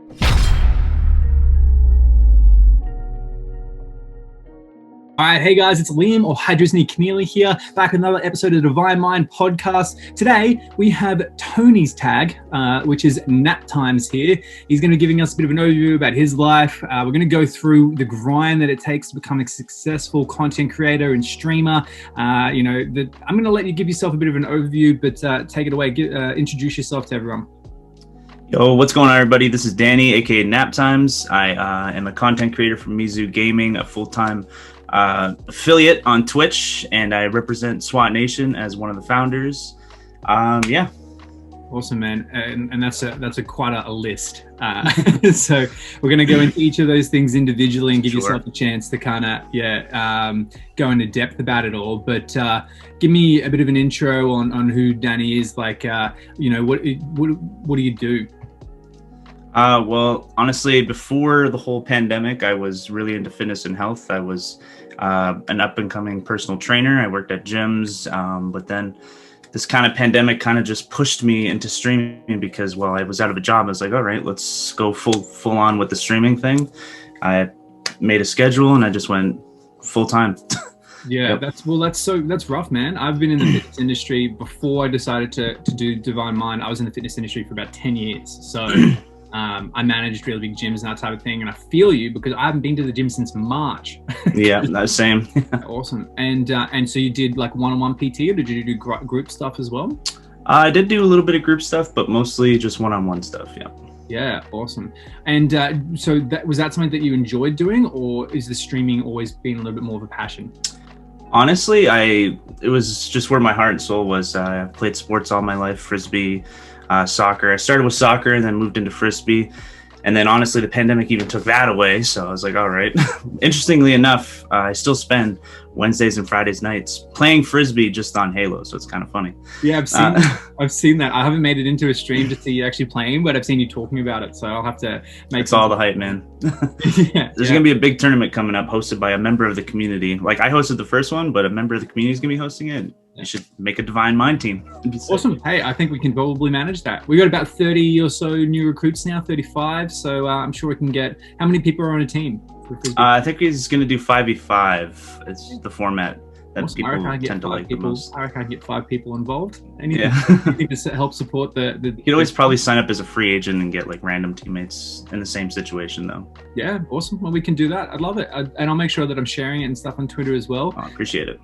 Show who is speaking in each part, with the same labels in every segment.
Speaker 1: All right, hey guys, it's Liam or Hydrosny Keneally here, back with another episode of the Divine Mind podcast. Today we have Tony's tag, which is Naptimez here. He's going to be giving us a bit of an overview about his life. We're going to go through the grind that it takes to become a successful content creator and streamer. I'm going to let you give yourself a bit of an overview, but take it away. Introduce yourself to everyone.
Speaker 2: Yo, what's going on, everybody? This is Danny, aka Naptimez. I am a content creator for Mizu Gaming, a full-time affiliate on Twitch, and I represent Swat Nation as one of the founders.
Speaker 1: Awesome, man. And that's a quite a list. So we're going to go into each of those things individually and give yourself a chance to kind of go into depth about it all. But give me a bit of an intro on who Danny is. Like, what do you do?
Speaker 2: Well, honestly, before the whole pandemic, I was really into fitness and health. I was an up-and-coming personal trainer. I worked at gyms, but then this kind of pandemic kind of just pushed me into streaming because, well, I was out of a job. I was like, all right, let's go full on with the streaming thing. I made a schedule and I just went full time.
Speaker 1: Yeah, yep. That's rough, man. I've been in the fitness industry before I decided to do Divine Mind. I was in the fitness industry for about 10 years. So I managed really big gyms and that type of thing. And I feel you because I haven't been to the gym since March.
Speaker 2: Yeah, that's same.
Speaker 1: Awesome. And so you did like one-on-one PT, or did you do group stuff as well?
Speaker 2: I did do a little bit of group stuff, but mostly just one-on-one stuff. Yeah.
Speaker 1: Yeah, awesome. And so was that something that you enjoyed doing, or is the streaming always been a little bit more of a passion?
Speaker 2: Honestly, it was just where my heart and soul was. I played sports all my life, Frisbee, soccer. I started with soccer and then moved into Frisbee. And then honestly, the pandemic even took that away. So I was like, all right. Interestingly enough, I still spend Wednesdays and Fridays nights playing Frisbee just on Halo. So it's kind of funny.
Speaker 1: Yeah, I've seen that. I haven't made it into a stream to see you actually playing, but I've seen you talking about it. So I'll have to make
Speaker 2: It's all the hype, man. There's going to be a big tournament coming up hosted by a member of the community. Like I hosted the first one, but a member of the community is going to be hosting it. You should make a Divine Mind team.
Speaker 1: Awesome. Hey, I think we can probably manage that. We got about 30 or so new recruits now, 35. So I'm sure we can get, how many people are on a team?
Speaker 2: I think he's going to do 5v5. It's the format that
Speaker 1: awesome.
Speaker 2: people tend to like the most.
Speaker 1: I reckon I can get 5 people involved.
Speaker 2: Yeah.
Speaker 1: Anything to help support the
Speaker 2: You could always probably sign up as a free agent and get like random teammates in the same situation though.
Speaker 1: Yeah, awesome. Well, we can do that. I'd love it. And I'll make sure that I'm sharing it and stuff on Twitter as well.
Speaker 2: I appreciate it.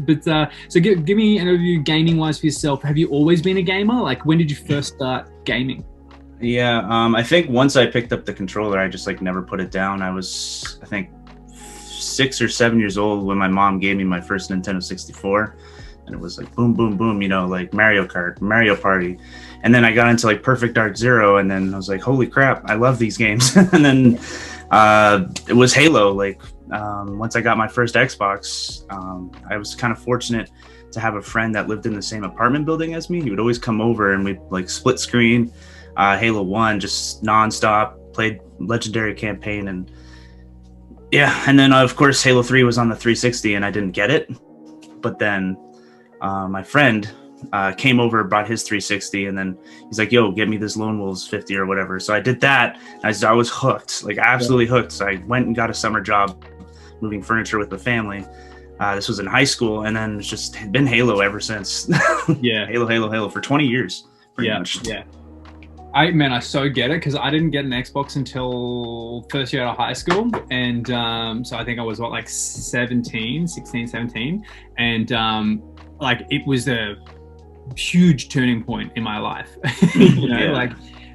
Speaker 1: But so give me an overview gaming wise for yourself. Have you always been a gamer? Like when did you first start gaming?
Speaker 2: Yeah, I think once I picked up the controller, I just like never put it down. I was, I think, 6 or 7 years old when my mom gave me my first Nintendo 64, and it was like boom, boom, boom, like Mario Kart, Mario Party. And then I got into like Perfect Dark Zero, and then I was like, holy crap, I love these games. And then it was Halo. Like once I got my first Xbox, I was kind of fortunate to have a friend that lived in the same apartment building as me. He would always come over and we'd like split screen Halo 1 just nonstop, played Legendary Campaign, and yeah, and then of course Halo 3 was on the 360 and I didn't get it. But then my friend came over, brought his 360, and then he's like, yo, get me this Lone Wolves 50 or whatever. So I did that. I was hooked, like absolutely hooked. So I went and got a summer job moving furniture with the family. This was in high school, and then it's just been Halo ever since.
Speaker 1: Yeah.
Speaker 2: Halo for 20 years. Pretty much.
Speaker 1: Yeah. I so get it because I didn't get an Xbox until first year out of high school. And so I think I was like 16, 17. And like it was a huge turning point in my life.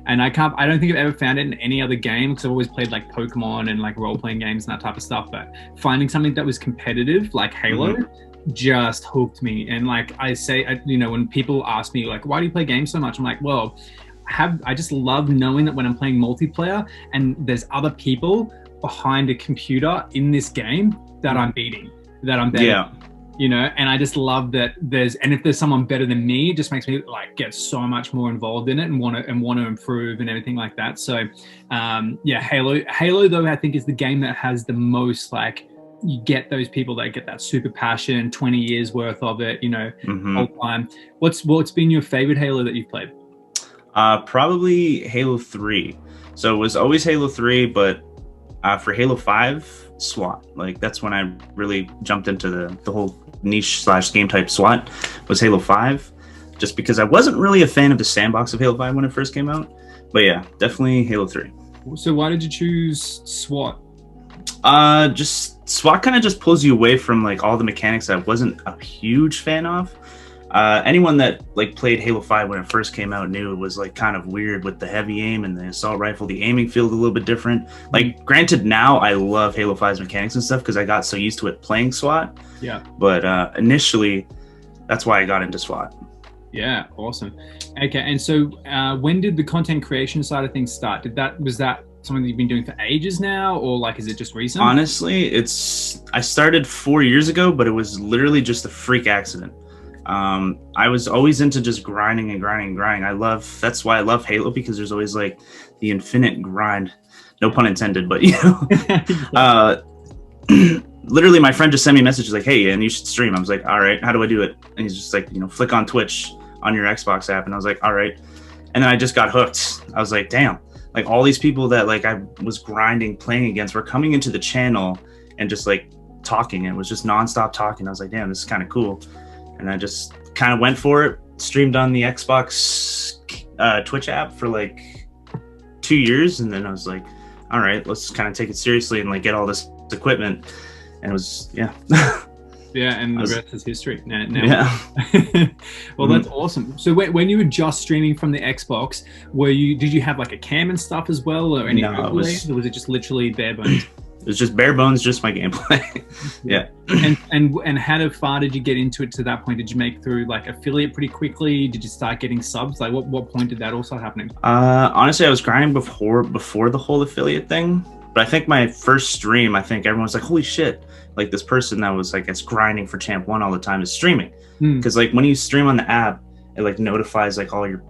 Speaker 1: And I don't think I've ever found it in any other game because I've always played like Pokemon and like role-playing games and that type of stuff. But finding something that was competitive like Halo just hooked me. And like I say, when people ask me like, why do you play games so much? I'm like, well, I just love knowing that when I'm playing multiplayer and there's other people behind a computer in this game that I'm beating, that I'm better. Yeah. And I just love that and if there's someone better than me, it just makes me like get so much more involved in it and want to improve and everything like that. So Halo though, I think is the game that has the most like, you get those people that get that super passion, 20 years worth of it, whole time. What's been your favorite Halo that you've played?
Speaker 2: Probably Halo 3. So it was always Halo 3, but for Halo 5, SWAT. Like that's when I really jumped into the whole niche slash game type SWAT was Halo 5. Just because I wasn't really a fan of the sandbox of Halo 5 when it first came out. But yeah, definitely Halo 3.
Speaker 1: So why did you choose SWAT?
Speaker 2: Just SWAT kind of just pulls you away from like all the mechanics I wasn't a huge fan of. Anyone that like played Halo 5 when it first came out knew it was like kind of weird with the heavy aim and the assault rifle. The aiming feels a little bit different. Like, granted, now I love Halo 5's mechanics and stuff because I got so used to it playing SWAT.
Speaker 1: Yeah.
Speaker 2: But initially, that's why I got into SWAT.
Speaker 1: Yeah, awesome. Okay, and so when did the content creation side of things start? Was that something that you've been doing for ages now, or like is it just recent?
Speaker 2: Honestly, I started 4 years ago, but it was literally just a freak accident. I was always into just grinding and grinding and grinding. That's why I love Halo, because there's always like the infinite grind. No pun intended, but you know. Literally, my friend just sent me a message. He's like, "Hey, and you should stream." I was like, "All right, how do I do it?" And he's just like, flick on Twitch on your Xbox app. And I was like, "All right." And then I just got hooked. I was like, "Damn!" Like all these people that like I was grinding, playing against, were coming into the channel and just like talking. And it was just nonstop talking. I was like, "Damn, this is kind of cool." And I just kind of went for it. Streamed on the Xbox Twitch app for like 2 years, and then I was like, "All right, let's kind of take it seriously and like get all this equipment." And it was, yeah.
Speaker 1: Yeah, and the rest is history. Now
Speaker 2: yeah.
Speaker 1: Well, that's awesome. So when you were just streaming from the Xbox, did you have like a cam and stuff as well, or any overlays, or was it just literally bare bones?
Speaker 2: It was just bare bones, just my gameplay. Yeah.
Speaker 1: And how far did you get into it to that point? Did you make through like affiliate pretty quickly? Did you start getting subs? Like what point did that all start happening?
Speaker 2: Honestly, I was grinding before the whole affiliate thing. But I think my first stream, I think everyone was like, "Holy shit, like this person that was, I guess, grinding for Champ 1 all the time is streaming." Because like when you stream on the app, it like notifies like all your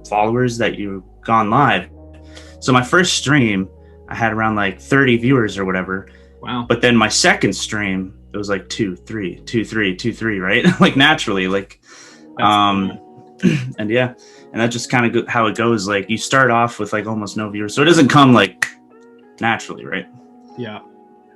Speaker 2: followers that you've gone live. So my first stream, I had around like 30 viewers or whatever.
Speaker 1: Wow.
Speaker 2: But then my second stream, it was like 2, 3, 2, 3, 2, 3, right? Like naturally, like, and yeah. And that's just kind of how it goes. Like you start off with like almost no viewers. So it doesn't come like naturally, right?
Speaker 1: Yeah.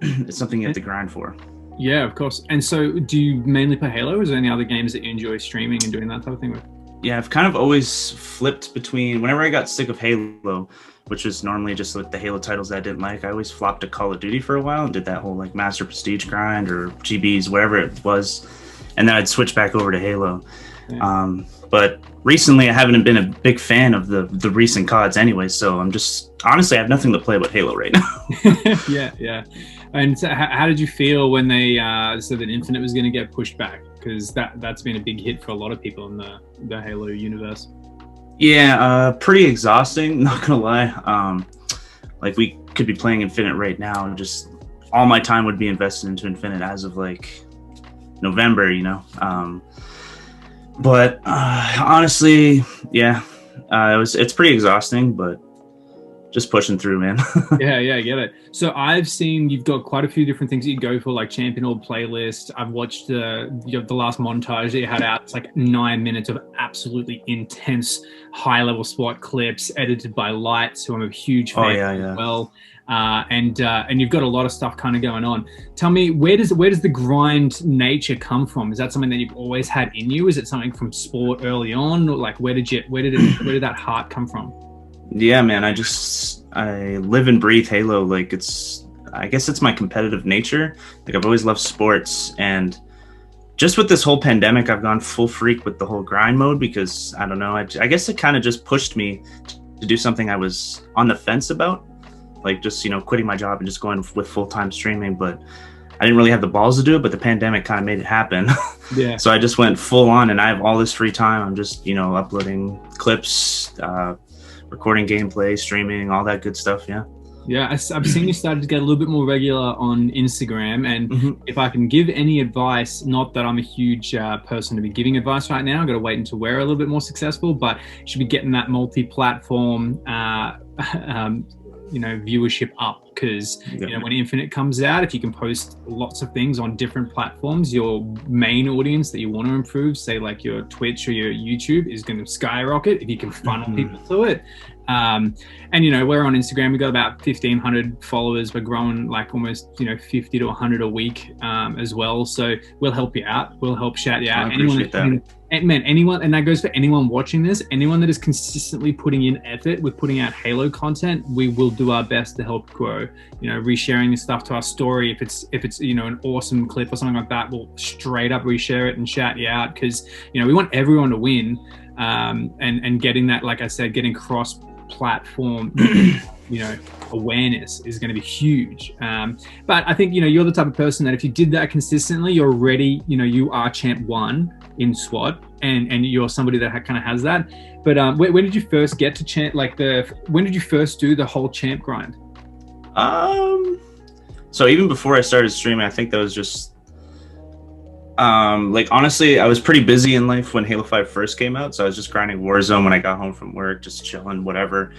Speaker 2: It's something you have to grind for.
Speaker 1: Yeah, of course. And so do you mainly play Halo, or is there any other games that you enjoy streaming and doing that type of thing with?
Speaker 2: Yeah, I've kind of always flipped between, whenever I got sick of Halo, which is normally just like the Halo titles that I didn't like, I always flopped to Call of Duty for a while and did that whole like Master Prestige grind or GBs, whatever it was. And then I'd switch back over to Halo. Yeah. But recently I haven't been a big fan of the recent CODs anyway, so I'm just, honestly, I have nothing to play but Halo right now.
Speaker 1: Yeah. And so how did you feel when they said that Infinite was going to get pushed back? Because that's been a big hit for a lot of people in the Halo universe.
Speaker 2: Yeah, pretty exhausting, not gonna lie. Like we could be playing Infinite right now and just all my time would be invested into Infinite as of like November, but honestly, yeah, it's pretty exhausting, but just pushing through, man.
Speaker 1: Yeah, I get it. So I've seen you've got quite a few different things that you go for, like champion or playlist. I've watched the last montage that you had out. It's like 9 minutes of absolutely intense high-level SWAT clips edited by Lights, who I'm a huge fan as well. And you've got a lot of stuff kind of going on. Tell me, where does the grind nature come from? Is that something that you've always had in you? Is it something from sport early on? Or like where did that heart come from?
Speaker 2: Yeah, man, I live and breathe Halo. Like I guess it's my competitive nature. Like I've always loved sports, and just with this whole pandemic, I've gone full freak with the whole grind mode because I don't know. I guess it kind of just pushed me to do something I was on the fence about, like just quitting my job and just going with full-time streaming. But I didn't really have the balls to do it. But the pandemic kind of made it happen.
Speaker 1: Yeah. So
Speaker 2: I just went full on, and I have all this free time. I'm just uploading clips. Recording gameplay, streaming, all that good stuff. Yeah,
Speaker 1: I've seen you started to get a little bit more regular on Instagram, and if I can give any advice, not that I'm a huge person to be giving advice right now, I've got to wait until we're a little bit more successful, but you should be getting that multi-platform viewership up, because when Infinite comes out, if you can post lots of things on different platforms, your main audience that you want to improve, say like your Twitch or your YouTube, is going to skyrocket if you can funnel people to it. And we're on Instagram. We got about 1,500 followers. We're growing like almost 50 to 100 a week as well. So we'll help you out. We'll help shout you out.
Speaker 2: I appreciate that.
Speaker 1: Anyone, and that goes for anyone watching this, anyone that is consistently putting in effort with putting out Halo content, we will do our best to help grow. Resharing this stuff to our story, if it's an awesome clip or something like that, we'll straight up reshare it and shout you out, because we want everyone to win. And getting that, like I said, getting cross platform awareness is going to be huge. But I think you're the type of person that if you did that consistently, you're already you are champ 1 in SWAT, and you're somebody that kind of has that. But when did you first get to champ, when did you first do the whole champ grind?
Speaker 2: So even before I started streaming, I think that was just honestly, I was pretty busy in life when Halo 5 first came out, so I was just grinding Warzone when I got home from work, just chilling, whatever,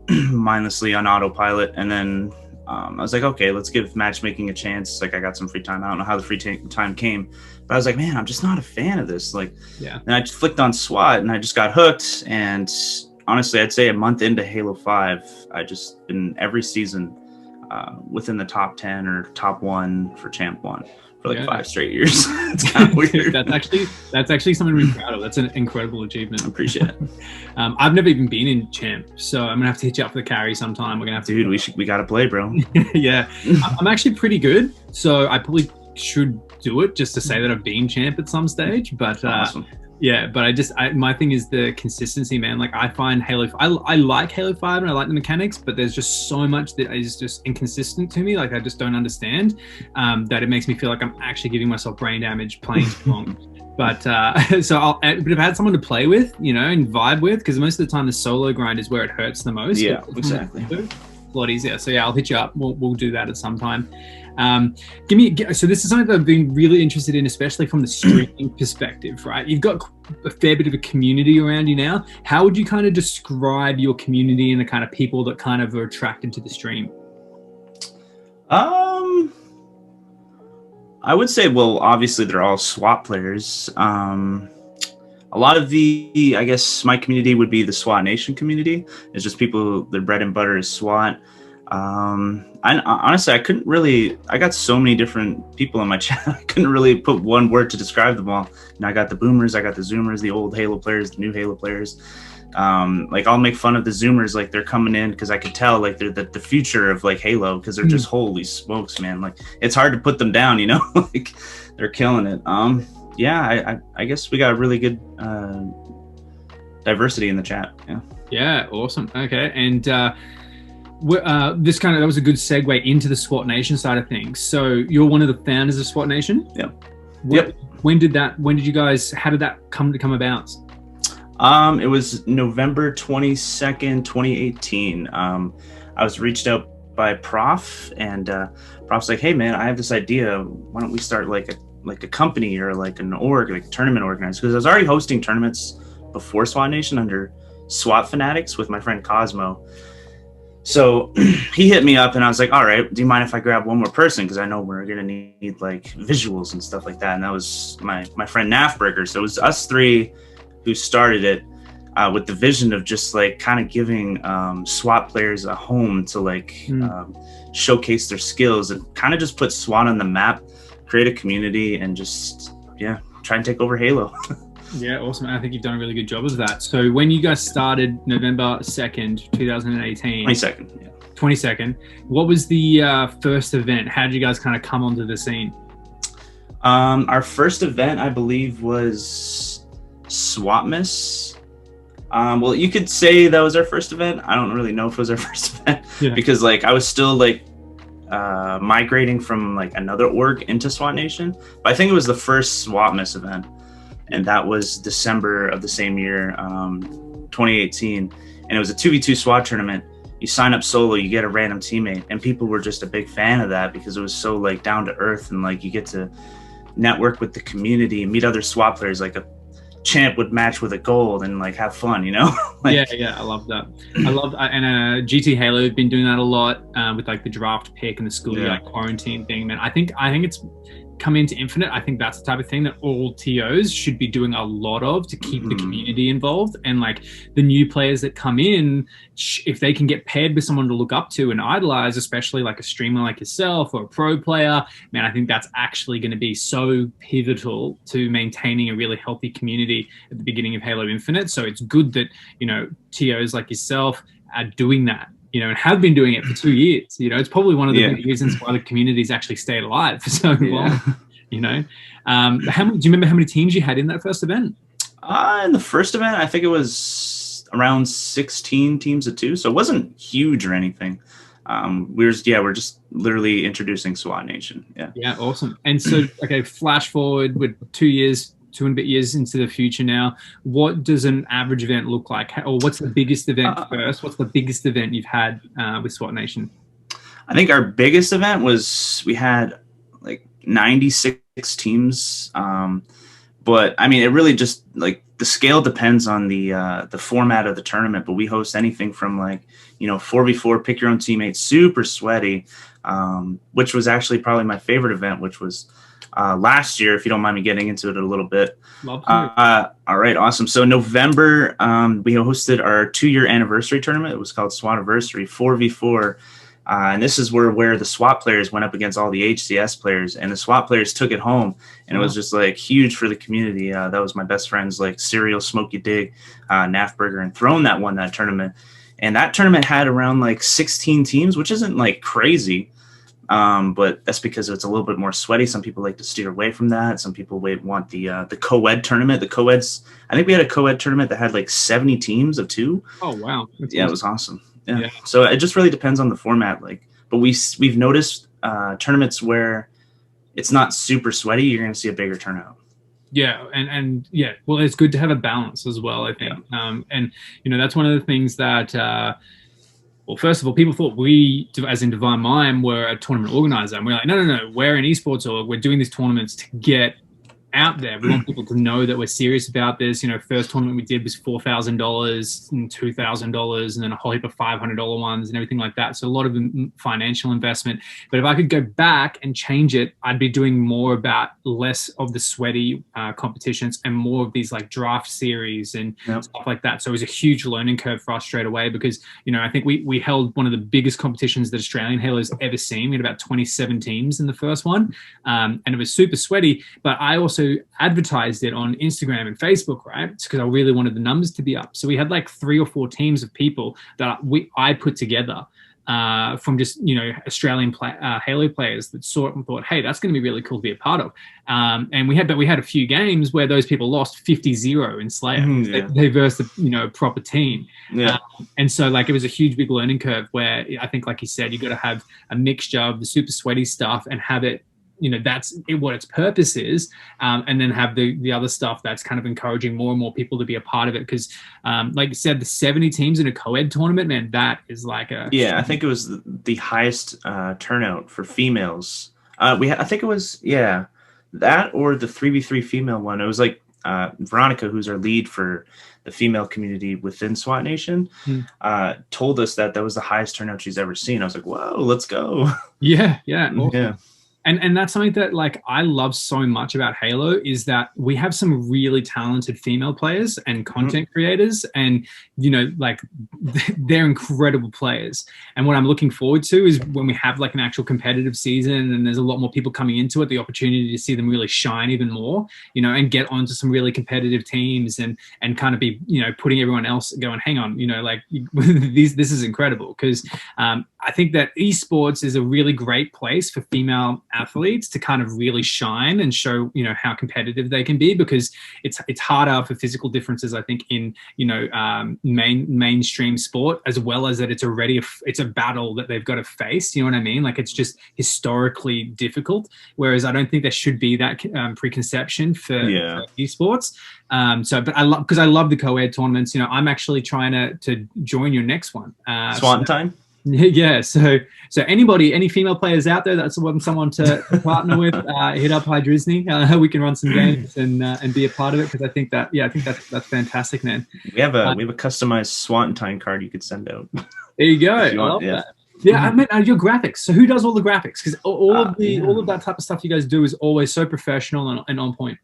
Speaker 2: mindlessly on autopilot. And then I was like, okay, let's give matchmaking a chance. Like, I got some free time. I don't know how the free time came, but I was like, man, I'm just not a fan of this. And I just flicked on SWAT and I just got hooked. And honestly, I'd say a month into Halo 5, I just been every season within the top 10 or top 1 for champ 1 for 5 straight years. It's kind of weird.
Speaker 1: That's actually something to be proud of. That's an incredible achievement.
Speaker 2: I appreciate it.
Speaker 1: I've never even been in champ, so I'm gonna have to hit you up for the carry sometime. We're gonna have to.
Speaker 2: Dude, we gotta play, bro.
Speaker 1: Yeah, I'm actually pretty good, so I probably should do it just to say that I've been champ at some stage. But
Speaker 2: awesome.
Speaker 1: Yeah, but my thing is the consistency, man. Like, I find Halo, I like Halo 5 and I like the mechanics, but there's just so much that is just inconsistent to me. Like, I just don't understand, that it makes me feel like I'm actually giving myself brain damage playing too long. But but if I had someone to play with, and vibe with, because most of the time the solo grind is where it hurts the most.
Speaker 2: Yeah, exactly.
Speaker 1: A lot easier. So yeah, I'll hit you up. We'll do that at some time. So this is something that I've been really interested in, especially from the streaming perspective, right? You've got a fair bit of a community around you now. How would you kind of describe your community and the kind of people that kind of are attracted to the stream?
Speaker 2: I would say, well, obviously they're all SWAT players. A lot of I guess my community would be the SWATnation community. It's just people, their bread and butter is SWAT. Honestly, I got so many different people on my channel. I couldn't really put one word to describe them all. I got the boomers, I got the zoomers, the old Halo players, the new Halo players. I'll make fun of the zoomers, like they're coming in because I could tell like they're the future of like Halo, because they're just holy smokes, man. Like, it's hard to put them down, like they're killing it. I guess we got really good diversity in the chat.
Speaker 1: Yeah, awesome. Okay, and that was a good segue into the SWAT Nation side of things. So you're one of the founders of SWAT Nation.
Speaker 2: Yep.
Speaker 1: How did that come about?
Speaker 2: It was November 22nd, 2018. I was reached out by Prof, and Prof's like, hey man, I have this idea. Why don't we start like a company or like an org, like a tournament organizer? Because I was already hosting tournaments before SWAT Nation under SWAT Fanatics with my friend Cosmo. So he hit me up and I was like, all right, do you mind if I grab one more person? Because I know we're going to need like visuals and stuff like that. And that was my friend Nafberger. So it was us three who started it with the vision of just like kind of giving SWAT players a home to like showcase their skills and kind of just put SWAT on the map, create a community, and just, try and take over Halo.
Speaker 1: Yeah, awesome. I think you've done a really good job of that. So when you guys started November 2nd, 2018.
Speaker 2: 22nd, yeah.
Speaker 1: 22nd. What was the first event? How did you guys kind of come onto the scene?
Speaker 2: Our first event, I believe, was Swatmas. Well, you could say that was our first event. I don't really know if it was our first event because like I was still like migrating from like another org into SWAT Nation. But I think it was the first Swatmas event. And that was December of the same year, 2018. And it was a 2v2 SWAT tournament. You sign up solo, you get a random teammate. And people were just a big fan of that because it was so like down to earth, and like you get to network with the community and meet other SWAT players. Like champ would match with a gold and like have fun, you know? Like,
Speaker 1: yeah, I love that. I love and GT Halo have been doing that a lot with like the draft pick and the schoolyard quarantine thing. Man, I think it's come into Infinite. I think that's the type of thing that all TOs should be doing a lot of to keep the community involved. And like the new players that come in, if they can get paired with someone to look up to and idolize, especially like a streamer like yourself or a pro player, man, I think that's actually going to be so pivotal to maintaining a really healthy community at the beginning of Halo Infinite. So it's good that, you know, TOs like yourself are doing that, you know, and have been doing it for 2 years. You know, it's probably one of the big reasons why the community's actually stayed alive for so long, you know. Do you remember how many teams you had in that first event?
Speaker 2: In the first event, I think it was around 16 teams of 2, so it wasn't huge or anything. We're just literally introducing SWAT Nation.
Speaker 1: Yeah, awesome. And so, okay, flash forward with 2 years, 2 and a bit years into the future now. What does an average event look like? Or what's the biggest event first? What's the biggest event you've had with SWAT Nation?
Speaker 2: I think our biggest event was we had like 96 teams. But I mean, it really just like the scale depends on the format of the tournament. But we host anything from like, you know, 4v4, pick your own teammate, super sweaty, which was actually probably my favorite event, which was last year, if you don't mind me getting into it a little bit. All right, awesome. So November, we hosted our 2-year anniversary tournament. It was called SWATiversary 4v4. And this is where the SWAT players went up against all the HCS players, and the SWAT players took it home, and it was just like huge for the community. That was my best friends like Serial, Smokey Dig, Nafburger, and Throne that won that tournament. And that tournament had around like 16 teams, which isn't like crazy, but that's because it's a little bit more sweaty. Some people like to steer away from that. Some people want the co-ed tournament. The co-eds, I think we had a co-ed tournament that had like 70 teams of 2.
Speaker 1: Oh wow, that's
Speaker 2: awesome. It was awesome. Yeah. So it just really depends on the format. Like, but we've noticed tournaments where it's not super sweaty, you're going to see a bigger turnout.
Speaker 1: Yeah, and yeah, well, it's good to have a balance as well, I think. And you know, that's one of the things that. Well, first of all, people thought we, as in Divine Mime, were a tournament organizer, and we're like, no, we're an esports org. We're doing these tournaments to get out there. We want people to know that we're serious about this. You know, first tournament we did was $4,000 and $2,000 and then a whole heap of $500 ones and everything like that. So a lot of financial investment. But if I could go back and change it, I'd be doing more about less of the sweaty competitions and more of these like draft series and stuff like that. So it was a huge learning curve for us straight away because, you know, I think we held one of the biggest competitions that Australian Halo's ever seen. We had about 27 teams in the first one, and it was super sweaty. But I also advertised it on Instagram and Facebook, right? It's because I really wanted the numbers to be up. So we had like 3 or 4 teams of people that I put together from just, you know, Australian Halo players that saw it and thought, hey, that's going to be really cool to be a part of. And we had a few games where those people lost 50-0 in Slayer. They versed a proper team. And so like it was a huge big learning curve where I think, like you said, you got to have a mixture of the super sweaty stuff and have it, you know, that's what its purpose is, and then have the other stuff that's kind of encouraging more and more people to be a part of it. Because, like you said, the 70 teams in a co-ed tournament, man, that is like a... Yeah,
Speaker 2: I think it was the highest turnout for females. I think it was, that or the 3v3 female one. It was like Veronica, who's our lead for the female community within SWAT Nation, told us that was the highest turnout she's ever seen. I was like, whoa, let's go.
Speaker 1: Yeah, awesome. Yeah. And that's something that like I love so much about Halo is that we have some really talented female players and content creators, and you know, like they're incredible players. And what I'm looking forward to is when we have like an actual competitive season and there's a lot more people coming into it, the opportunity to see them really shine even more, you know, and get onto some really competitive teams and kind of be, you know, putting everyone else going, hang on, you know, like this is incredible. Because I think that esports is a really great place for female athletes to kind of really shine and show, you know, how competitive they can be, because it's harder for physical differences, I think, in, you know, mainstream sport, as well as that it's already it's a battle that they've got to face. You know what I mean? Like it's just historically difficult. Whereas I don't think there should be that preconception for esports. But I love the co-ed tournaments. You know, I'm actually trying to join your next one.
Speaker 2: Swan time.
Speaker 1: Yeah, so anybody, any female players out there that's want someone to partner with, hit up High Disney. We can run some games and be a part of it, because I think that, yeah, I think that's fantastic, man.
Speaker 2: We have a customized swatnation card you could send out.
Speaker 1: There you go.
Speaker 2: If you
Speaker 1: I
Speaker 2: want,
Speaker 1: love
Speaker 2: yeah.
Speaker 1: that. Yeah, I mean, your graphics. So who does all the graphics? Because
Speaker 2: Yeah.
Speaker 1: all of that type of stuff you guys do is always so professional and on point.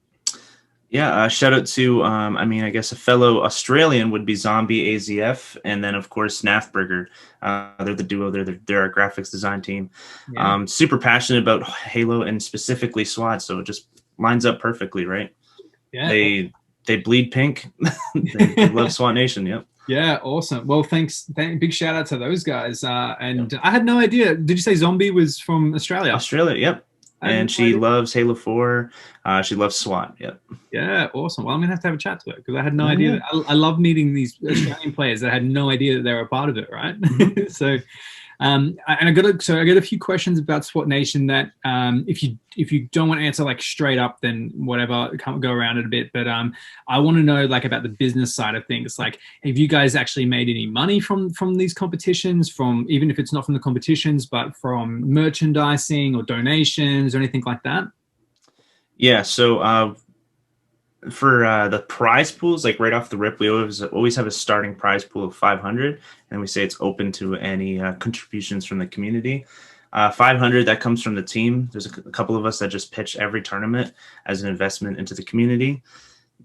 Speaker 2: Yeah, shout out to, I mean, I guess a fellow Australian would be Zombie AZF, and then of course Snafburger. They're the duo. They're our graphics design team.
Speaker 1: Yeah.
Speaker 2: Super passionate about Halo and specifically SWAT, so it just lines up perfectly, right?
Speaker 1: Yeah.
Speaker 2: They bleed pink. they love SWAT Nation. Yep.
Speaker 1: Yeah, awesome. Well, thanks. Big shout out to those guys. And I had no idea. Did you say Zombie was from Australia?
Speaker 2: Australia, yep. And she loves Halo 4. She loves SWAT. Yep.
Speaker 1: Yeah, awesome. Well, I'm gonna have to have a chat to her, because I had no idea. I love meeting these Australian players that had no idea that they were a part of it, right? So, I got a few questions about SWAT Nation that, if you don't want to answer like straight up, then whatever, can't go around it a bit. But I want to know like about the business side of things. Like, have you guys actually made any money from these competitions? From, even if it's not from the competitions, but from merchandising or donations or anything like that?
Speaker 2: Yeah. So for the prize pools, like right off the rip, we always have a starting prize pool of 500, and we say it's open to any contributions from the community. 500 that comes from the team. There's a couple of us that just pitch every tournament as an investment into the community,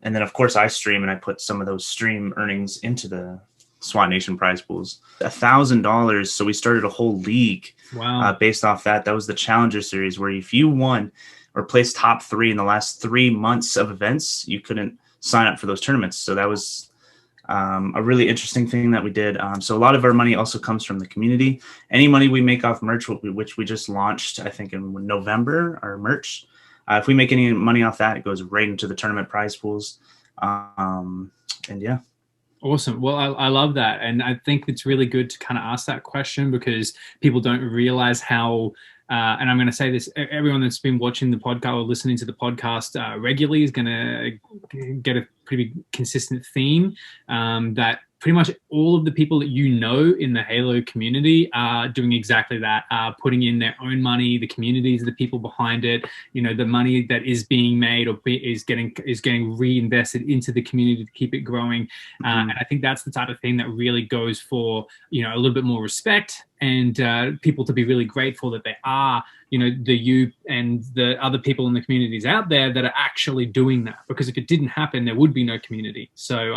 Speaker 2: and then of course I stream, and I put some of those stream earnings into the SWAT Nation prize pools. $1,000. So we started a whole league.
Speaker 1: Wow.
Speaker 2: Based off that. That was the Challenger Series, where if you won or placed top 3 in the last 3 months of events, you couldn't sign up for those tournaments. So that was a really interesting thing that we did. So a lot of our money also comes from the community. Any money we make off merch, which we just launched, I think in November, our merch. If we make any money off that, it goes right into the tournament prize pools. And yeah.
Speaker 1: Awesome. Well, I love that. And I think it's really good to kind of ask that question, because people don't realize how, and I'm going to say this, everyone that's been watching the podcast or listening to the podcast regularly is going to get a pretty consistent theme, that pretty much all of the people that you know in the Halo community are doing exactly that, putting in their own money. The community is the people behind it. You know, the money that is being made or is getting reinvested into the community to keep it growing. And I think that's the type of thing that really goes for, you know, a little bit more respect, and people to be really grateful that they are, you know, you and the other people in the communities out there that are actually doing that. Because if it didn't happen, there would be no community. So,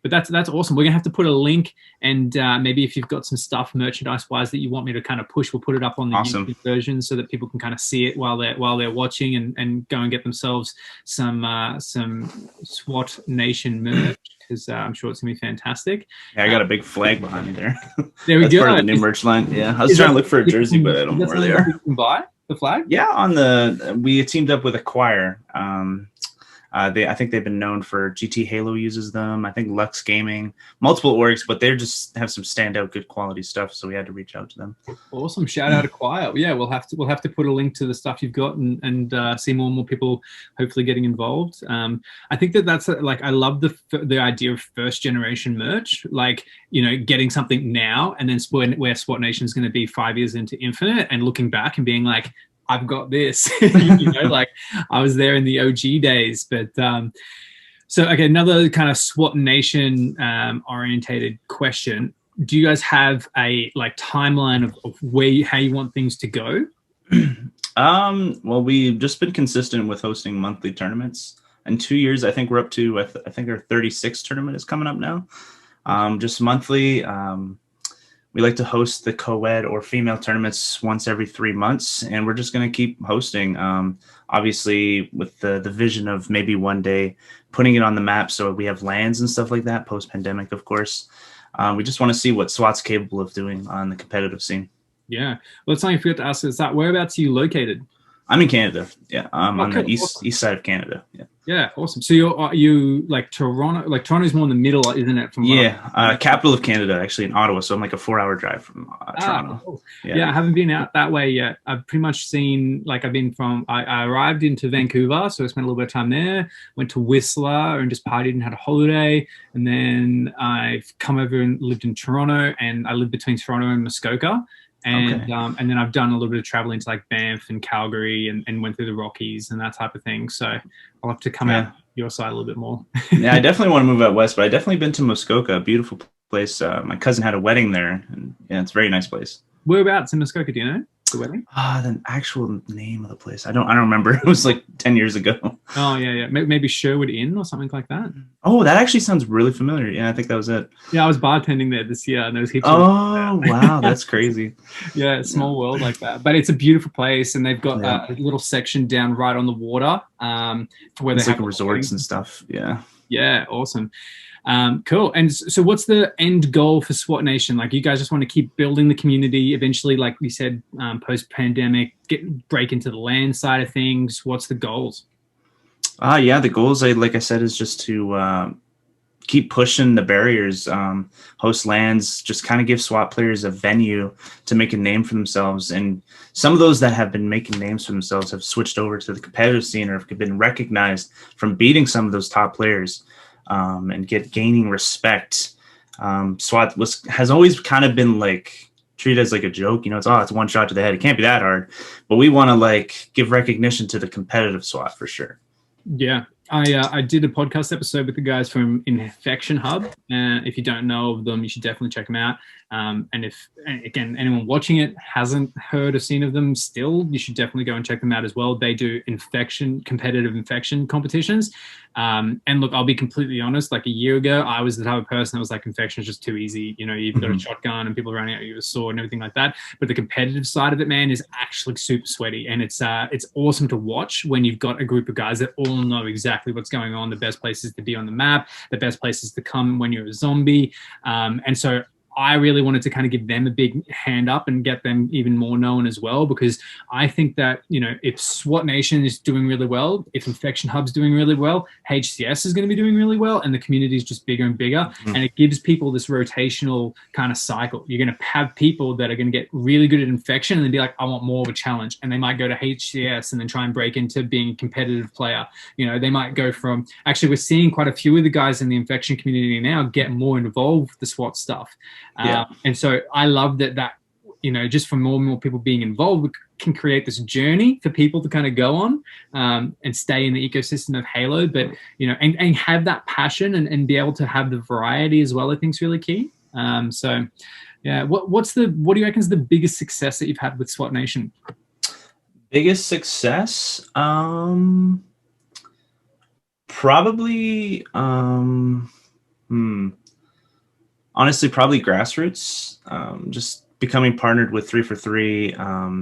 Speaker 1: but that's awesome. We're gonna have to put a link, and maybe if you've got some stuff merchandise-wise that you want me to kind of push, we'll put it up on the YouTube version so that people can kind of see it while they're watching, and go and get themselves some SWAT Nation merch, because I'm sure it's gonna be fantastic.
Speaker 2: Yeah, I got a big flag behind me there.
Speaker 1: There we
Speaker 2: That's
Speaker 1: go.
Speaker 2: part of the new merch line. Yeah, I was trying to look for a jersey, but I don't know where they are.
Speaker 1: You can buy the flag?
Speaker 2: Yeah, we teamed up with Acquire. I think they've been known for GT Halo uses them. I think Lux Gaming, multiple orgs, but they just have some standout good quality stuff. So we had to reach out to them. Awesome.
Speaker 1: Shout out Acquire. Yeah, we'll have to put a link to the stuff you've got, and see more and more people hopefully getting involved. I think that's like, I love the idea of first generation merch, like, you know, getting something now and then where SWAT Nation is going to be 5 years into Infinite, and looking back and being like, I've got this. You know, like I was there in the OG days. But so, okay, another kind of SWAT Nation orientated question. Do you guys have a like timeline of how you want things to go?
Speaker 2: Well, we've just been consistent with hosting monthly tournaments. In 2 years, I think we're up to, I think our 36th tournament is coming up now. Just monthly. We like to host the co-ed or female tournaments once every 3 months, and we're just going to keep hosting. Obviously, with the vision of maybe one day putting it on the map, so we have lands and stuff like that post-pandemic, of course. We just want to see what SWAT's capable of doing on the competitive scene.
Speaker 1: Yeah. Well, it's something I forgot to ask is that whereabouts are you located?
Speaker 2: I'm in Canada. Yeah, I'm
Speaker 1: Oh,
Speaker 2: on the
Speaker 1: cool.
Speaker 2: east side of Canada. Yeah.
Speaker 1: Yeah, awesome. So you like Toronto? Like Toronto's more in the middle, isn't it? From what I'm
Speaker 2: Yeah,
Speaker 1: understanding.
Speaker 2: capital of Canada, actually in Ottawa. So I'm like a 4 hour drive from Toronto.
Speaker 1: Cool.
Speaker 2: Yeah.
Speaker 1: Yeah, I haven't been out that way yet. I've pretty much seen like I've been from. I arrived into Vancouver, so I spent a little bit of time there. Went to Whistler and just partied and had a holiday, and then I've come over and lived in Toronto, and I live between Toronto and Muskoka.
Speaker 2: Okay.
Speaker 1: And then I've done a little bit of traveling to like Banff and Calgary and went through the Rockies and that type of thing. So I'll have to come out
Speaker 2: Yeah.
Speaker 1: your side a little bit more.
Speaker 2: Yeah, I definitely want to move out west, but I definitely been to Muskoka, a beautiful place. My cousin had a wedding there, and yeah, it's a very nice place.
Speaker 1: Whereabouts in Muskoka, do you know the wedding?
Speaker 2: The actual name of the place, I don't remember. It was like 10 years ago.
Speaker 1: Oh yeah, yeah. Maybe Sherwood Inn or something like that.
Speaker 2: Oh, that actually sounds really familiar. Yeah, I think that was it.
Speaker 1: Yeah, I was bartending there this year, and there was heaps of
Speaker 2: Oh, wow, that's crazy.
Speaker 1: yeah,
Speaker 2: Yeah,
Speaker 1: small world like that. But it's a beautiful place, and they've got
Speaker 2: yeah.
Speaker 1: a little section down right on the water, where they
Speaker 2: It's like
Speaker 1: have all the
Speaker 2: resorts
Speaker 1: weddings.
Speaker 2: and stuff. Yeah.
Speaker 1: Yeah, awesome. Cool. And so, what's the end goal for SWAT Nation? Like, you guys just want to keep building the community. Eventually, like you said, post pandemic, break into the land side of things. What's the goals?
Speaker 2: Yeah, the goals, like I said, is just to keep pushing the barriers, host lands, just kind of give SWAT players a venue to make a name for themselves. And some of those that have been making names for themselves have switched over to the competitive scene or have been recognized from beating some of those top players, and gaining respect. SWAT has always kind of been like treated as like a joke. It's one shot to the head. It can't be that hard. But we want to like give recognition to the competitive SWAT for sure.
Speaker 1: Yeah, I did a podcast episode with the guys from Infection Hub. If you don't know of them, you should definitely check them out. And again, anyone watching it hasn't heard or seen of them still, you should definitely go and check them out as well. They do competitive infection competitions. And look, I'll be completely honest. Like a year ago, I was the type of person that was like, infection is just too easy. You've got a shotgun and people running at you with a sword and everything like that. But the competitive side of it, man, is actually super sweaty, and it's awesome to watch when you've got a group of guys that all know exactly what's going on, the best places to be on the map, the best places to come when you're a zombie. And so I really wanted to kind of give them a big hand up and get them even more known as well, because I think that, if SWAT Nation is doing really well, if Infection Hub's doing really well, HCS is going to be doing really well, and the community is just bigger and bigger. And it gives people this rotational kind of cycle. You're going to have people that are going to get really good at infection and then be like, I want more of a challenge. And they might go to HCS and then try and break into being a competitive player. They might go from, actually, we're seeing quite a few of the guys in the infection community now get more involved with the SWAT stuff.
Speaker 2: Yeah.
Speaker 1: And so I love that just for more and more people being involved, we can create this journey for people to kind of go on, and stay in the ecosystem of Halo, but and have that passion and be able to have the variety as well, I think is really key. So yeah, what do you reckon is the biggest success that you've had with SWAT Nation?
Speaker 2: Biggest success? Probably honestly, probably grassroots. Just becoming partnered with 343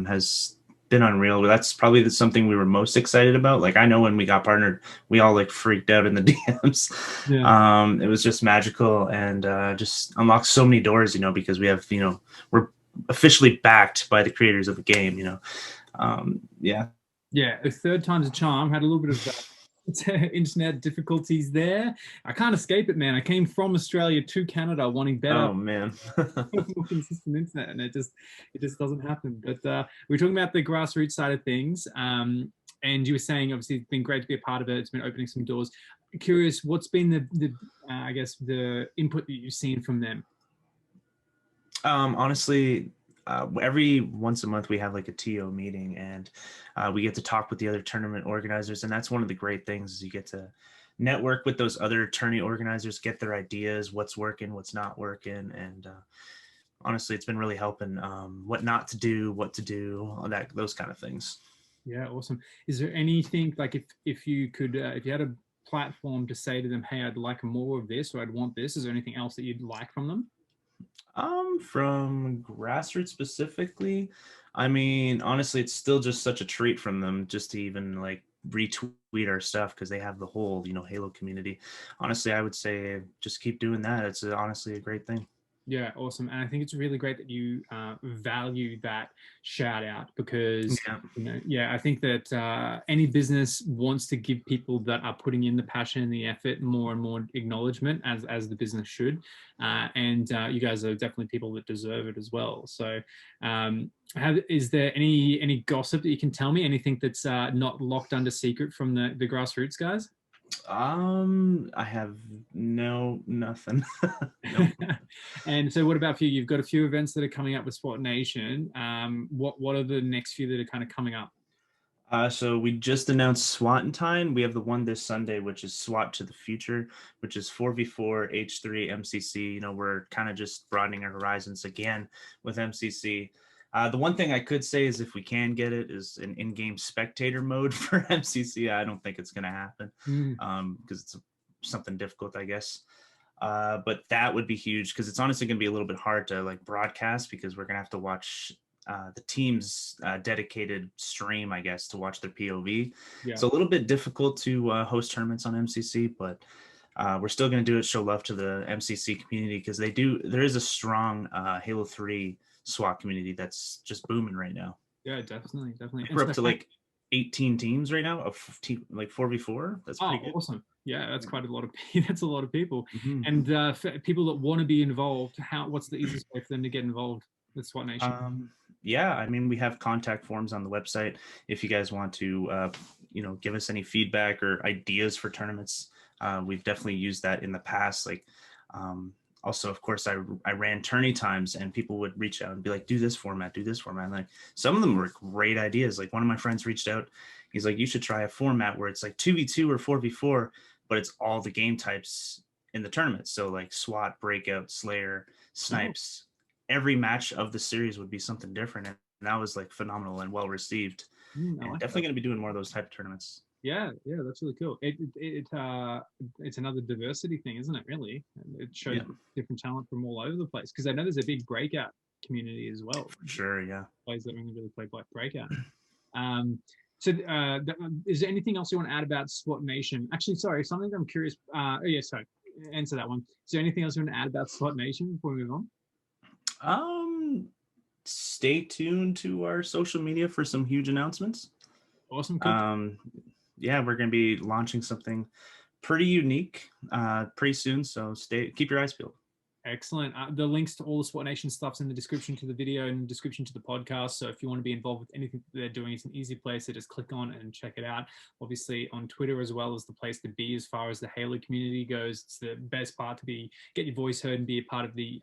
Speaker 2: has been unreal. That's probably something we were most excited about. Like, I know when we got partnered, we all like freaked out in the DMs.
Speaker 1: Yeah.
Speaker 2: It was just magical, and just unlocked so many doors, because we have, we're officially backed by the creators of the game, yeah.
Speaker 1: Yeah, a third time's a charm. Had a little bit of internet difficulties there. I can't escape it, man. I came from Australia to Canada wanting better,
Speaker 2: Oh man.
Speaker 1: more consistent internet, and it just doesn't happen. But we're talking about the grassroots side of things, and you were saying obviously it's been great to be a part of it. It's been opening some doors. Curious, what's been the I guess the input that you've seen from them?
Speaker 2: Honestly, every once a month we have like a TO meeting, and we get to talk with the other tournament organizers, and that's one of the great things is you get to network with those other tourney organizers, get their ideas, what's working, what's not working, and honestly, it's been really helping. What not to do, what to do, all those kind of things.
Speaker 1: Yeah, awesome. Is there anything like if you could if you had a platform to say to them, hey, I'd like more of this or I'd want this, is there anything else that you'd like from them?
Speaker 2: From grassroots specifically, I mean, honestly, it's still just such a treat from them just to even like retweet our stuff, because they have the whole, Halo community. Honestly, I would say just keep doing that. It's honestly a great thing.
Speaker 1: Yeah, awesome. And I think it's really great that you value that shout out because,
Speaker 2: Yeah.
Speaker 1: yeah, I think that any business wants to give people that are putting in the passion and the effort more and more acknowledgement as the business should. And you guys are definitely people that deserve it as well. So, is there any gossip that you can tell me? Anything that's not locked under secret from the grassroots guys?
Speaker 2: I have nothing. Nope.
Speaker 1: And so, what about for you? You've got a few events that are coming up with Swat Nation. What are the next few that are kind of coming up?
Speaker 2: So we just announced Swatantine. We have the one this Sunday, which is SWAT to the Future, which is 4v4 H3 MCC. We're kind of just broadening our horizons again with MCC. The one thing I could say is if we can get it is an in-game spectator mode for MCC. I don't think it's going to happen
Speaker 1: Mm.
Speaker 2: because it's something difficult, I guess. But that would be huge because it's honestly going to be a little bit hard to like broadcast because we're going to have to watch the team's dedicated stream, I guess, to watch their POV.
Speaker 1: Yeah.
Speaker 2: So a little bit difficult to host tournaments on MCC, but we're still going to do it. Show love to the MCC community because there is a strong Halo 3 SWAT community that's just booming right now.
Speaker 1: Yeah, definitely, definitely.
Speaker 2: We're up to like 18 teams right now of like 4v4. That's
Speaker 1: Oh,
Speaker 2: pretty good.
Speaker 1: awesome. Yeah, that's quite a lot of that's a lot of people.
Speaker 2: Mm-hmm.
Speaker 1: And for people that want to be involved, what's the easiest way for them to get involved with SWAT Nation?
Speaker 2: Yeah, I mean, we have contact forms on the website. If you guys want to, give us any feedback or ideas for tournaments, we've definitely used that in the past. Like, also, of course, I ran tourney times, and people would reach out and be like, "Do this format, do this format." And like some of them were great ideas. Like one of my friends reached out. He's like, "You should try a format where it's like 2v2 or 4v4, but it's all the game types in the tournament. So like SWAT, Breakout, Slayer, Snipes." Every match of the series would be something different, and that was like phenomenal and well received. And
Speaker 1: I like
Speaker 2: definitely
Speaker 1: that.
Speaker 2: going to be doing more of those type of tournaments.
Speaker 1: Yeah, yeah, that's really cool. It's another diversity thing, isn't it? Really, it shows
Speaker 2: Yeah,
Speaker 1: different talent from all over the place. Because I know there's a big breakout community as well.
Speaker 2: for sure. Yeah.
Speaker 1: Players that only really play Black Breakout. So, is there anything else you want to add about SWAT Nation? Actually, sorry, something I'm curious. Yeah, sorry, answer that one. Is there anything else you want to add about SWAT Nation before we move on?
Speaker 2: Stay tuned to our social media for some huge announcements.
Speaker 1: Awesome. Cool.
Speaker 2: Yeah, we're going to be launching something pretty unique pretty soon. So keep your eyes peeled.
Speaker 1: Excellent. The links to all the SWAT Nation stuff's in the description to the video and description to the podcast. So if you want to be involved with anything that they're doing, it's an easy place to just click on and check it out. Obviously on Twitter as well is the place to be as far as the Halo community goes. It's the best part to get your voice heard and be a part of the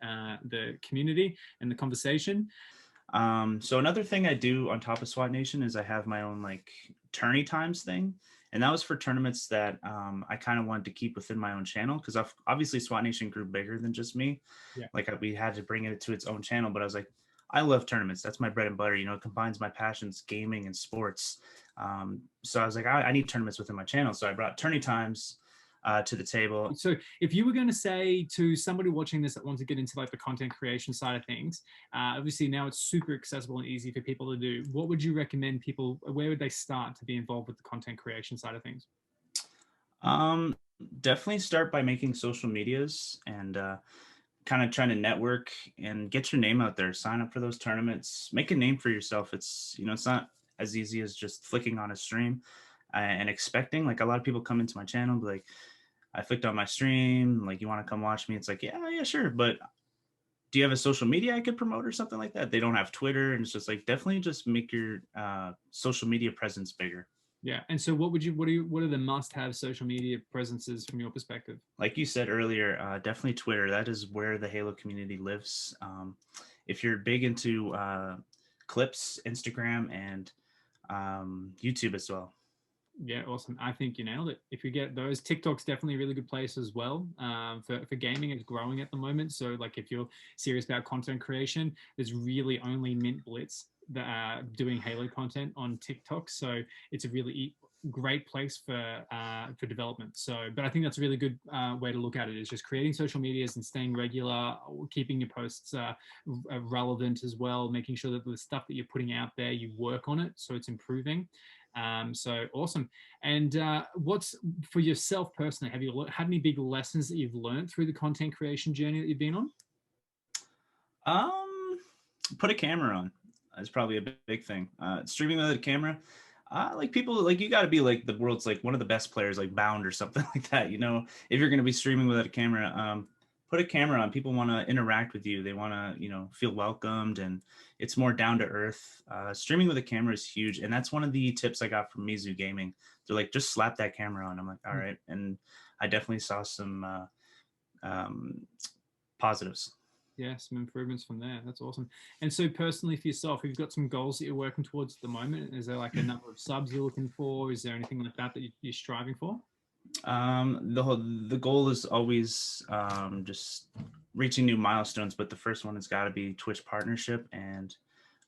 Speaker 1: community and the conversation.
Speaker 2: So another thing I do on top of SWAT Nation is I have my own like tourney times thing. And that was for tournaments that I kind of wanted to keep within my own channel because obviously SWAT Nation grew bigger than just me.
Speaker 1: Yeah.
Speaker 2: Like we had to bring it to its own channel, but I was like, I love tournaments. That's my bread and butter. It combines my passions, gaming and sports. So I was like, I need tournaments within my channel. So I brought tourney times to the table.
Speaker 1: So if you were going to say to somebody watching this that wants to get into like the content creation side of things, obviously now it's super accessible and easy for people to do. What would you recommend people, where would they start to be involved with the content creation side of things?
Speaker 2: Definitely start by making social medias and kind of trying to network and get your name out there. Sign up for those tournaments, make a name for yourself. It's not as easy as just flicking on a stream and expecting. Like a lot of people come into my channel, be like, I flicked on my stream, like, you want to come watch me? It's like, yeah, sure. But do you have a social media I could promote or something like that? They don't have Twitter. And it's just like, definitely just make your social media presence bigger.
Speaker 1: Yeah. And so what are the must-have social media presences from your perspective?
Speaker 2: Like you said earlier, definitely Twitter. That is where the Halo community lives. If you're big into clips, Instagram, and YouTube as well.
Speaker 1: Yeah, awesome. I think you nailed it. If you get those, TikTok's definitely a really good place as well. For gaming, it's growing at the moment. So like if you're serious about content creation, there's really only Mint Blitz that are doing Halo content on TikTok. So it's a really great place for development. So, but I think that's a really good way to look at it, is just creating social medias and staying regular, keeping your posts relevant as well, making sure that the stuff that you're putting out there, you work on it so it's improving. So awesome. And what's for yourself personally? Have you had any big lessons that you've learned through the content creation journey that you've been on?
Speaker 2: Um, put a camera on. That's probably a big thing. Streaming with a camera. Like people, like you got to be like the world's like one of the best players, like Bound or something like that. You know, if you're going to be streaming without a camera, put a camera on. People want to interact with you. They want to, feel welcomed, and it's more down to earth. Streaming with a camera is huge, and that's one of the tips I got from Mizu Gaming. They're like, just slap that camera on. I'm like, all right, and I definitely saw some um, positives.
Speaker 1: Yeah, some improvements from there. That's awesome. And so, personally for yourself, have you got some goals that you're working towards at the moment? Is there like a number of subs you're looking for? Is there anything like that that you're striving for?
Speaker 2: The goal is always just reaching new milestones, but the first one has got to be Twitch partnership, and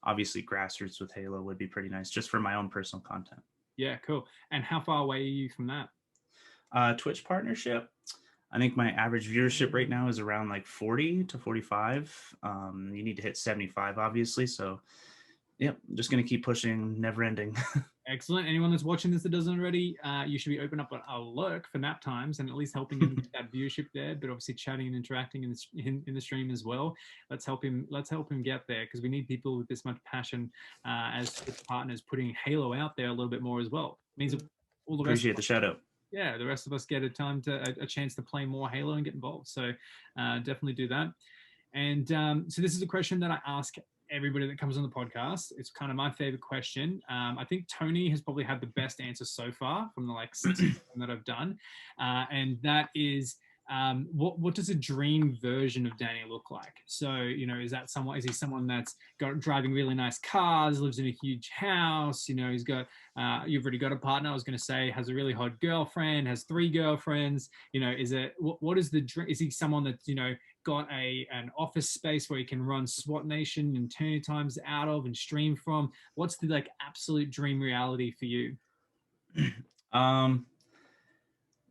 Speaker 2: obviously grassroots with Halo would be pretty nice, just for my own personal content.
Speaker 1: Yeah, cool. And how far away are you from that?
Speaker 2: Twitch partnership, I think my average viewership right now is around like 40 to 45. You need to hit 75, obviously. So, yep, just going to keep pushing, never ending.
Speaker 1: Excellent. Anyone that's watching this that doesn't already, you should be open up a lurk for nap times and at least helping him get that viewership there. But obviously, chatting and interacting in the stream as well. Let's help him. Let's help him get there because we need people with this much passion as partners putting Halo out there a little bit more as well. It means that all the rest.
Speaker 2: Appreciate the shout out.
Speaker 1: Yeah, the rest of us get a chance to play more Halo and get involved. So definitely do that. And so this is a question that I ask everybody that comes on the podcast. It's kind of my favorite question. I think Tony has probably had the best answer so far from the like 6 that I've done, and that is. What does a dream version of Danny look like? So, is he someone that's got driving really nice cars, lives in a huge house, he's got, you've already got a partner, I was going to say, has a really hot girlfriend, has 3 girlfriends, what is the dream? Is he someone that's, got an office space where he can run SWAT Nation and turn times out of and stream from? What's the like absolute dream reality for you?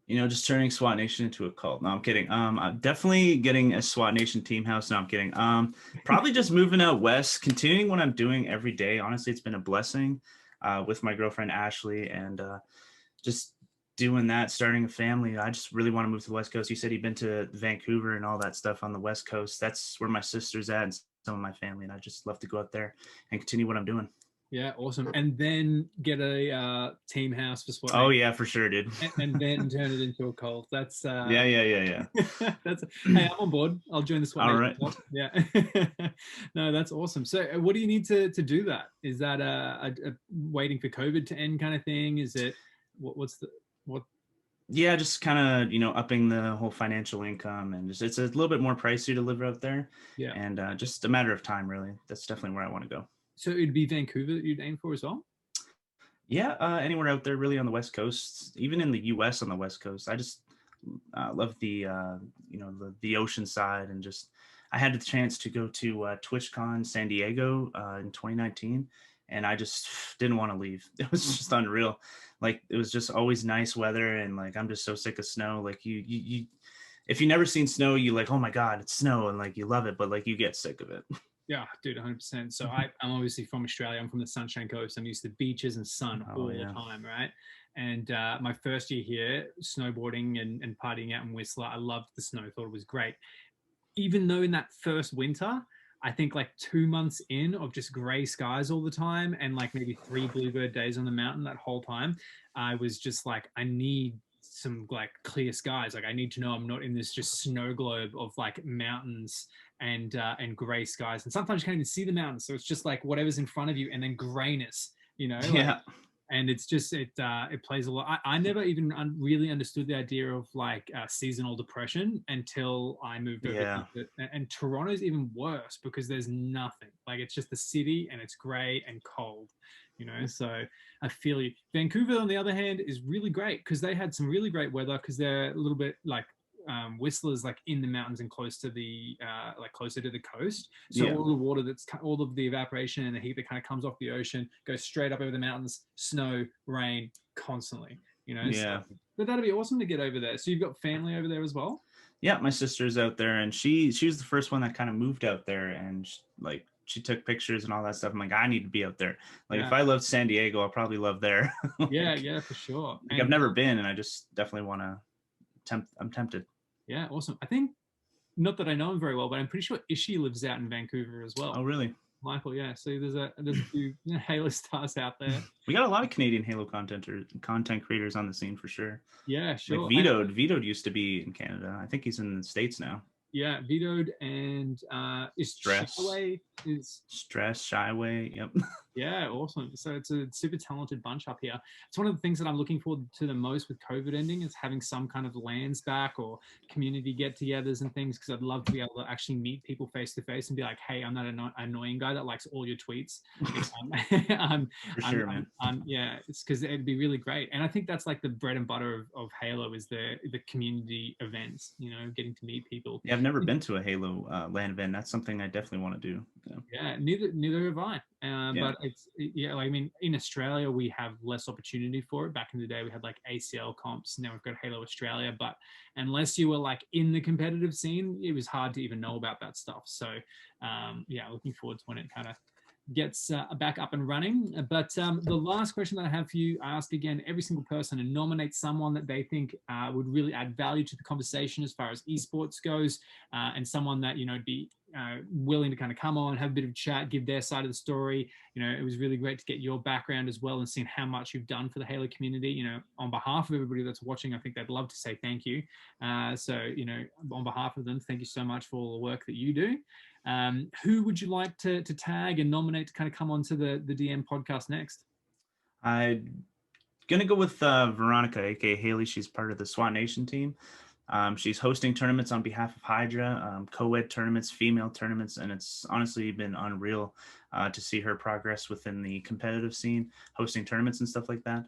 Speaker 2: Just turning SWAT Nation into a cult. No, I'm kidding. I'm definitely getting a SWAT Nation team house. No, I'm kidding. Probably just moving out west, continuing what I'm doing every day. Honestly, it's been a blessing with my girlfriend Ashley, and just doing that, starting a family. I just really want to move to the West Coast. You said you've been to Vancouver and all that stuff on the West Coast. That's where my sister's at and some of my family, and I just love to go out there and continue what I'm doing.
Speaker 1: Yeah, awesome. And then get a team house for SWAT.
Speaker 2: Oh yeah, for sure, dude.
Speaker 1: and then turn it into a cult. That's
Speaker 2: yeah.
Speaker 1: That's hey, I'm on board. I'll join the SWAT.
Speaker 2: All right.
Speaker 1: Yeah. No, that's awesome. So, what do you need to do that? Is that a waiting for COVID to end kind of thing? Is it what?
Speaker 2: Yeah, just kind of upping the whole financial income, and it's a little bit more pricey to live out there.
Speaker 1: Yeah,
Speaker 2: and just a matter of time, really. That's definitely where I want to go.
Speaker 1: So it'd be Vancouver that you'd aim for as well?
Speaker 2: Yeah, anywhere out there, really, on the West Coast, even in the U.S. on the West Coast. I just love the the ocean side, and just I had the chance to go to TwitchCon San Diego in 2019, and I just didn't want to leave. It was just unreal. Like, it was just always nice weather, and like I'm just so sick of snow. Like you if you never seen snow, you like, oh my god, it's snow, and like you love it, but like you get sick of it.
Speaker 1: Yeah, dude, 100%. So I'm obviously from Australia. I'm from the Sunshine Coast. I'm used to beaches and sun all the time, right? And my first year here, snowboarding and partying out in Whistler, I loved the snow. Thought it was great. Even though in that first winter, I think like 2 months in of just gray skies all the time and like maybe 3 bluebird days on the mountain that whole time, I was just like, I need some like clear skies. Like I need to know I'm not in this just snow globe of like mountains and gray skies. And sometimes you can't even see the mountains. So it's just like whatever's in front of you and then grayness, Like,
Speaker 2: yeah.
Speaker 1: And it's just, it plays a lot. I never even really understood the idea of like seasonal depression until I moved over.
Speaker 2: Yeah.
Speaker 1: And Toronto's even worse because there's nothing. Like it's just the city and it's gray and cold, So I feel you. Vancouver, on the other hand, is really great because they had some really great weather because they're a little bit like Whistler's like in the mountains and closer to the coast. So all the water all of the evaporation and the heat that kind of comes off the ocean goes straight up over the mountains, snow, rain, constantly,
Speaker 2: Yeah.
Speaker 1: So, but that'd be awesome to get over there. So you've got family over there as well?
Speaker 2: Yeah, my sister's out there, and she was the first one that kind of moved out there, and she took pictures and all that stuff. I'm like, I need to be out there. Like, if I loved San Diego, I'll probably love there.
Speaker 1: Yeah, for sure.
Speaker 2: I've never been, and I just definitely want to I'm tempted.
Speaker 1: Yeah, awesome. I think not that I know him very well, but I'm pretty sure Ishi lives out in Vancouver as well.
Speaker 2: Oh, really?
Speaker 1: Michael, yeah. So there's a few Halo stars out there.
Speaker 2: We got a lot of Canadian Halo content creators on the scene for sure.
Speaker 1: Yeah,
Speaker 2: Like
Speaker 1: sure.
Speaker 2: Vetoed used to be in Canada. I think he's in the States now.
Speaker 1: Yeah, Vetoed and is Shyway is
Speaker 2: Shyway. Yep.
Speaker 1: Yeah, awesome. So it's a super talented bunch up here. It's one of the things that I'm looking forward to the most with COVID ending is having some kind of lands back or community get-togethers and things, because I'd love to be able to actually meet people face to face and be like, hey, I'm that annoying guy that likes all your tweets.
Speaker 2: For sure, man.
Speaker 1: Yeah, it's because it'd be really great. And I think that's like the bread and butter of Halo is the community events, you know, getting to meet people.
Speaker 2: Yeah, I've never been to a Halo LAN event. That's something I definitely want to do.
Speaker 1: Yeah, neither have I. But it's I mean, in Australia we have less opportunity for it. Back in the day we had like ACL comps. Now we've got Halo Australia, but unless you were like in the competitive scene, it was hard to even know about that stuff. So looking forward to when it kind of gets back up and running. But the last question that I have for you, I ask again every single person to nominate someone that they think would really add value to the conversation as far as esports goes, and someone that, you know, be willing to kind of come on, have a bit of chat, give their side of the story. You know, it was really great to get your background as well and seeing how much you've done for the Halo community. You know, on behalf of everybody that's watching, I think they'd love to say thank you. So, you know, on behalf of them, thank you so much for all the work that you do. Who would you like to tag and nominate to kind of come onto the DM podcast next?
Speaker 2: I'm gonna go with Veronica, aka Haley. She's part of the SWAT Nation team. She's hosting tournaments on behalf of Hydra, co-ed tournaments, female tournaments, and it's honestly been unreal to see her progress within the competitive scene, hosting tournaments and stuff like that.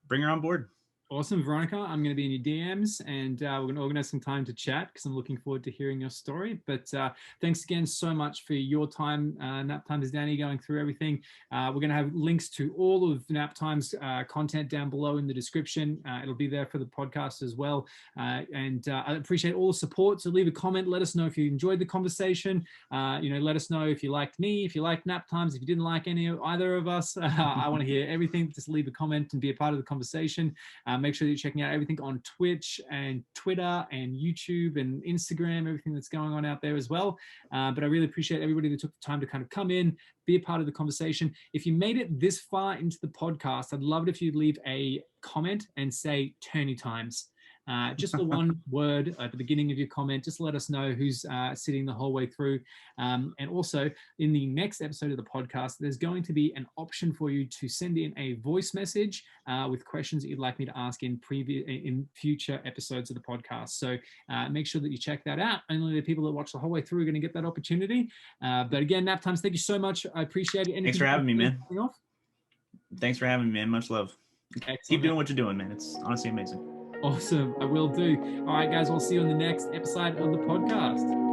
Speaker 2: Bring her on board.
Speaker 1: Awesome, Veronica. I'm going to be in your DMs, and we're going to organize some time to chat because I'm looking forward to hearing your story. But thanks again so much for your time, Naptimez Danny, going through everything. We're going to have links to all of Naptime's content down below in the description. It'll be there for the podcast as well. And I appreciate all the support. So leave a comment. Let us know if you enjoyed the conversation. Let us know if you liked me, if you liked Naptimes, if you didn't like either of us. I want to hear everything. Just leave a comment and be a part of the conversation. Make sure that you're checking out everything on Twitch and Twitter and YouTube and Instagram, everything that's going on out there as well. But I really appreciate everybody that took the time to kind of come in, be a part of the conversation. If you made it this far into the podcast, I'd love it if you'd leave a comment and say Turney Times. Just the one word at the beginning of your comment. Just let us know who's sitting the whole way through. And also, in the next episode of the podcast, there's going to be an option for you to send in a voice message with questions that you'd like me to ask in future episodes of the podcast. So make sure that you check that out. Only the people that watch the whole way through are going to get that opportunity. But again, Naptimes, thank you so much. I appreciate it.
Speaker 2: Thanks for having me, man. Thanks for having me, man. Much love. Excellent. Keep doing what you're doing, man. It's honestly amazing.
Speaker 1: Awesome. I will do. All right, guys, we'll see you on the next episode of the podcast.